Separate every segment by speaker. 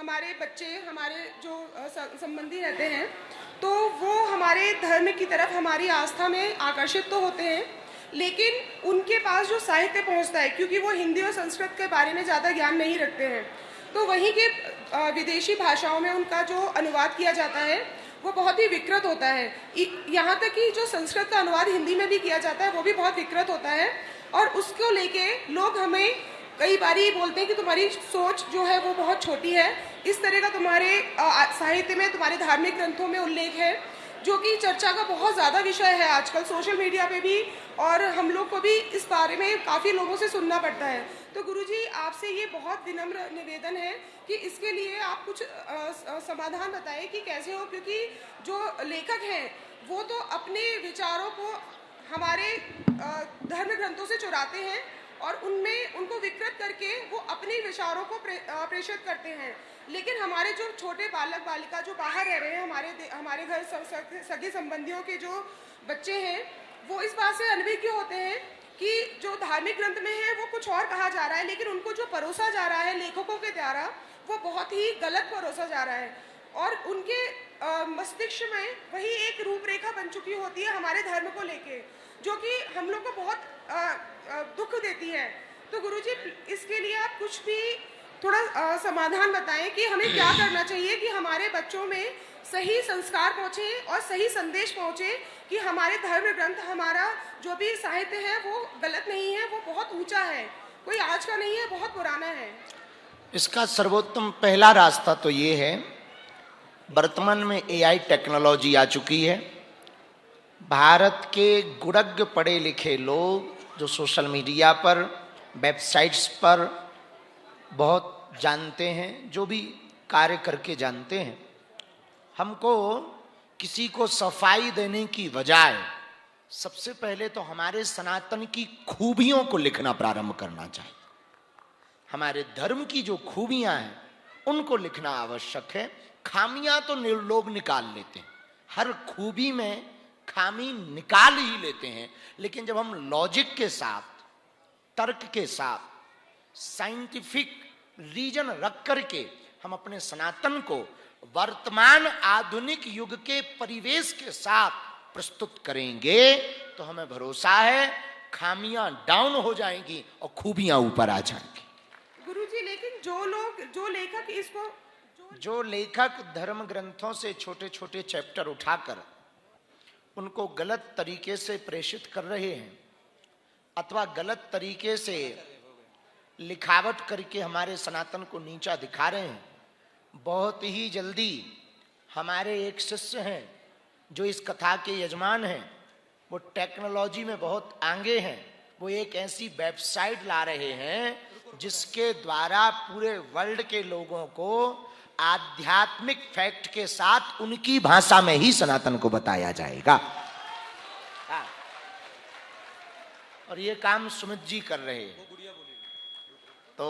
Speaker 1: हमारे बच्चे, हमारे जो संबंधी रहते हैं, तो वो हमारे धर्म की तरफ, हमारी आस्था में आकर्षित तो होते हैं, लेकिन उनके पास जो साहित्य पहुंचता है, क्योंकि वो हिंदी और संस्कृत के बारे में ज़्यादा ज्ञान नहीं रखते हैं, तो वहीं के विदेशी भाषाओं में उनका जो अनुवाद किया जाता है वो बहुत ही विकृत होता है। यहाँ तक कि जो संस्कृत का अनुवाद हिंदी में भी किया जाता है वो भी बहुत विकृत होता है, और उसको लेके लोग हमें कई बार ये बोलते हैं कि तुम्हारी सोच जो है वो बहुत छोटी है, इस तरह का तुम्हारे साहित्य में, तुम्हारे धार्मिक ग्रंथों में उल्लेख है, जो कि चर्चा का बहुत ज़्यादा विषय है आजकल सोशल मीडिया पे भी, और हम लोग को भी इस बारे में काफ़ी लोगों से सुनना पड़ता है। तो गुरुजी, आपसे ये बहुत विनम्र निवेदन है कि इसके लिए आप कुछ समाधान बताएं कि कैसे हो, क्योंकि जो लेखक हैं वो तो अपने विचारों को हमारे धर्म ग्रंथों से चुराते हैं और उनमें उनको विकृत करके वो अपने विचारों को प्रेषित करते हैं, लेकिन हमारे जो छोटे बालक बालिका जो बाहर रह रहे हैं, हमारे घर सगे संबंधियों के जो बच्चे हैं, वो इस बात से अनभिज्ञ होते हैं कि जो धार्मिक ग्रंथ में है वो कुछ और कहा जा रहा है, लेकिन उनको जो परोसा जा रहा है लेखकों के द्वारा वो बहुत ही गलत परोसा जा रहा है, और उनके मस्तिष्क में वही एक रूपरेखा बन चुकी होती है हमारे धर्म को लेके, जो कि हम लोग को बहुत दुख देती है। तो गुरुजी, इसके लिए आप कुछ भी थोड़ा समाधान बताएं कि हमें क्या करना चाहिए कि हमारे बच्चों में सही संस्कार पहुँचे और सही संदेश पहुँचे कि हमारे धर्म ग्रंथ, हमारा जो भी साहित्य है वो गलत नहीं है, वो बहुत ऊंचा है, कोई आज का नहीं है, बहुत पुराना है।
Speaker 2: इसका सर्वोत्तम पहला रास्ता तो ये है, वर्तमान में एआई टेक्नोलॉजी आ चुकी है। भारत के गुणज्ञ पढ़े लिखे लोग जो सोशल मीडिया पर, वेबसाइट्स पर बहुत जानते हैं, जो भी कार्य करके जानते हैं, हमको किसी को सफाई देने की बजाय सबसे पहले तो हमारे सनातन की खूबियों को लिखना प्रारंभ करना चाहिए। हमारे धर्म की जो खूबियां हैं उनको लिखना आवश्यक है। खामियां तो लोग निकाल लेते हैं, हर खूबी में खामी निकाल ही लेते हैं, लेकिन जब हम लॉजिक के साथ, तर्क के साथ, साइंटिफिक रीजन रख करके हम अपने सनातन को वर्तमान आधुनिक युग के परिवेश के साथ प्रस्तुत करेंगे तो हमें भरोसा है खामियां डाउन हो जाएंगी और खूबियां ऊपर आ जाएंगी।
Speaker 1: गुरुजी, लेकिन जो लेखक इसको
Speaker 2: जो लेखक धर्म ग्रंथों से छोटे छोटे चैप्टर उठाकर उनको गलत तरीके से प्रेषित कर रहे हैं अथवा गलत तरीके से लिखावट करके हमारे सनातन को नीचा दिखा रहे हैं, बहुत ही जल्दी हमारे एक शिष्य हैं जो इस कथा के यजमान हैं, वो टेक्नोलॉजी में बहुत आगे हैं, वो एक ऐसी वेबसाइट ला रहे हैं जिसके द्वारा पूरे वर्ल्ड के लोगों को आध्यात्मिक फैक्ट के साथ उनकी भाषा में ही सनातन को बताया जाएगा। और ये काम सुमित जी कर रहे हैं, तो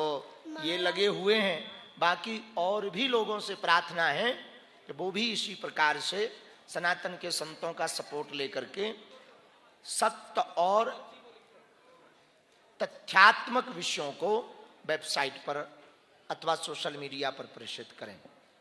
Speaker 2: ये लगे हुए हैं। बाकी और भी लोगों से प्रार्थना है कि वो भी इसी प्रकार से सनातन के संतों का सपोर्ट लेकर के सत्य और तथ्यात्मक विषयों को वेबसाइट पर अथवा सोशल मीडिया पर प्रेषित करें।